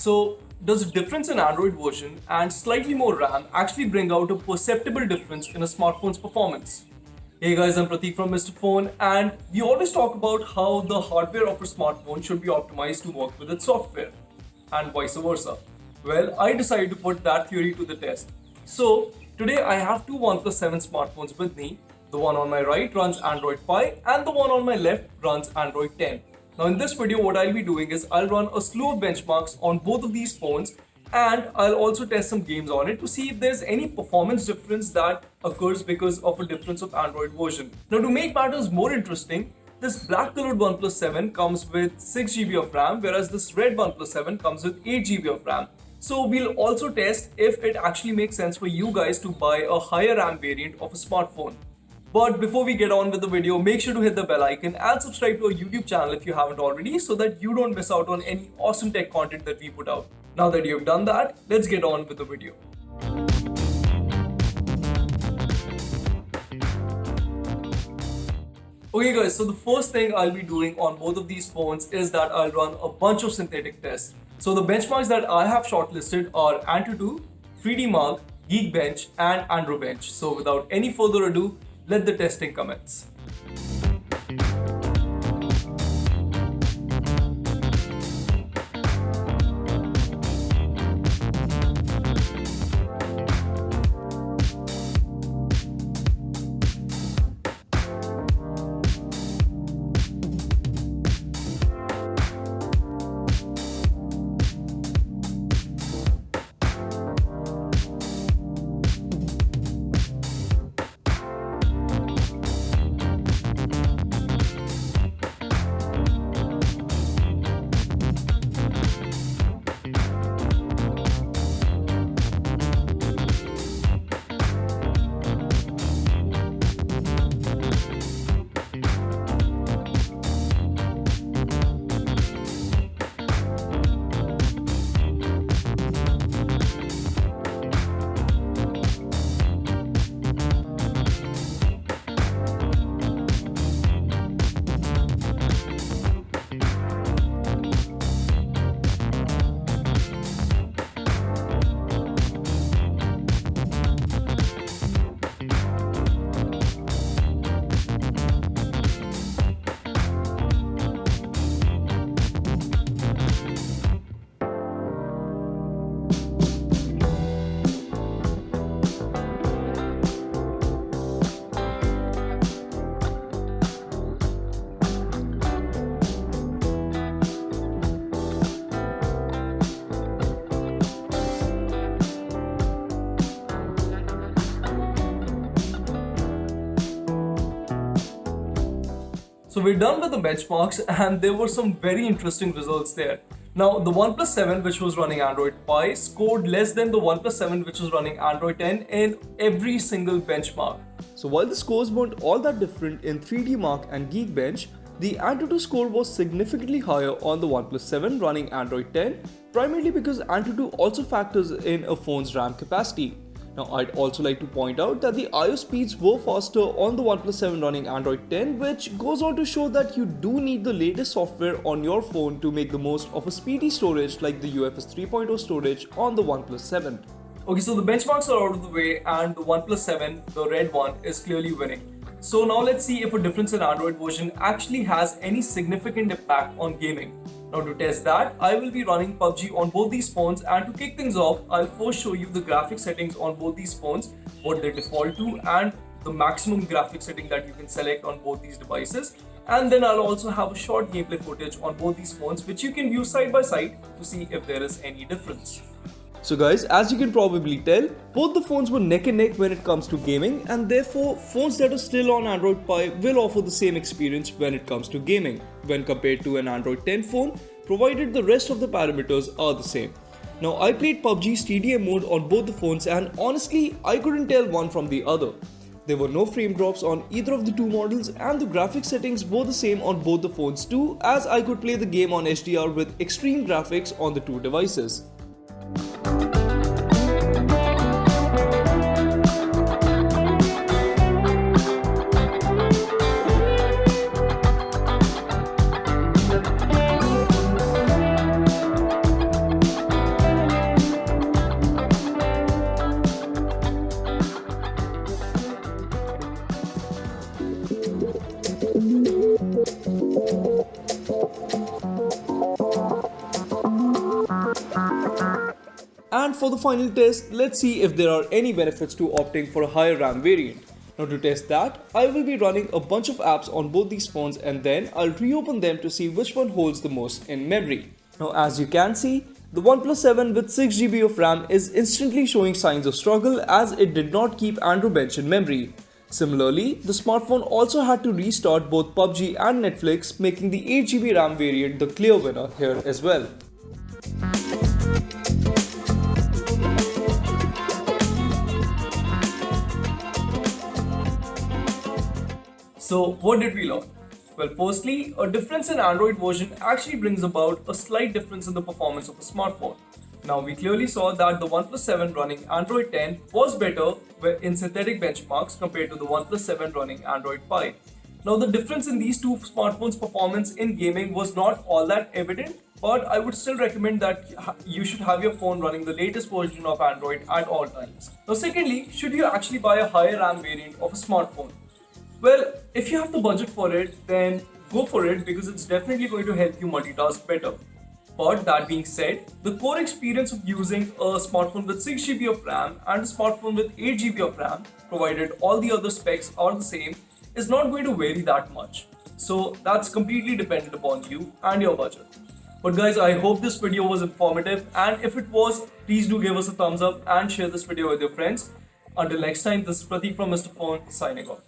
So, does a difference in Android version and slightly more RAM actually bring out a perceptible difference in a smartphone's performance? Hey guys, I'm Prateek from Mr. Phone, and we always talk about how the hardware of a smartphone should be optimized to work with its software, and vice versa. Well, I decided to put that theory to the test. So, today I have two OnePlus 7 smartphones with me. The one on my right runs Android Pie, and the one on my left runs Android 10. Now in this video, what I'll be doing is I'll run a slew of benchmarks on both of these phones, and I'll also test some games on it to see if there's any performance difference that occurs because of a difference of Android version. Now to make matters more interesting, this black colored OnePlus 7 comes with 6GB of RAM, whereas this red OnePlus 7 comes with 8GB of RAM. So we'll also test if it actually makes sense for you guys to buy a higher RAM variant of a smartphone. But before we get on with the video, make sure to hit the bell icon and subscribe to our YouTube channel if you haven't already, so that you don't miss out on any awesome tech content that we put out. Now that you've done that, let's get on with the video. Okay guys, so the first thing I'll be doing on both of these phones is that I'll run a bunch of synthetic tests. So the benchmarks that I have shortlisted are Antutu, 3D Mark, Geekbench and Androbench. So without any further ado, let the testing commence. So we're done with the benchmarks, and there were some very interesting results there. Now the OnePlus 7, which was running Android Pie, scored less than the OnePlus 7 which was running Android 10 in every single benchmark. So while the scores weren't all that different in 3D Mark and Geekbench, the Antutu score was significantly higher on the OnePlus 7 running Android 10, primarily because Antutu also factors in a phone's RAM capacity. Now I'd also like to point out that the I/O speeds were faster on the OnePlus 7 running Android 10, which goes on to show that you do need the latest software on your phone to make the most of a speedy storage like the UFS 3.0 storage on the OnePlus 7. Okay, so the benchmarks are out of the way, and the OnePlus 7, the red one, is clearly winning. So now let's see if a difference in Android version actually has any significant impact on gaming. Now to test that, I will be running PUBG on both these phones, and to kick things off, I'll first show you the graphics settings on both these phones, what they default to, and the maximum graphics setting that you can select on both these devices. And then I'll also have a short gameplay footage on both these phones, which you can view side by side to see if there is any difference. So guys, as you can probably tell, both the phones were neck and neck when it comes to gaming, and therefore phones that are still on Android Pie will offer the same experience when it comes to gaming when compared to an Android 10 phone, provided the rest of the parameters are the same. Now I played PUBG's TDM mode on both the phones, and honestly I couldn't tell one from the other. There were no frame drops on either of the two models, and the graphics settings were the same on both the phones too, as I could play the game on HDR with extreme graphics on the two devices. And for the final test, let's see if there are any benefits to opting for a higher RAM variant. Now to test that, I will be running a bunch of apps on both these phones and then I'll reopen them to see which one holds the most in memory. Now as you can see, the OnePlus 7 with 6GB of RAM is instantly showing signs of struggle as it did not keep Android Bench in memory. Similarly, the smartphone also had to restart both PUBG and Netflix, making the 8GB RAM variant the clear winner here as well. So what did we learn? Well, firstly, a difference in Android version actually brings about a slight difference in the performance of a smartphone. Now we clearly saw that the OnePlus 7 running Android 10 was better in synthetic benchmarks compared to the OnePlus 7 running Android Pie. Now the difference in these two smartphones' performance in gaming was not all that evident, but I would still recommend that you should have your phone running the latest version of Android at all times. Now secondly, should you actually buy a higher RAM variant of a smartphone? Well, if you have the budget for it, then go for it because it's definitely going to help you multitask better. But that being said, the core experience of using a smartphone with 6GB of RAM and a smartphone with 8GB of RAM, provided all the other specs are the same, is not going to vary that much. So that's completely dependent upon you and your budget. But guys, I hope this video was informative, and if it was, please do give us a thumbs up and share this video with your friends. Until next time, this is Prateek from Mr. Phone signing off.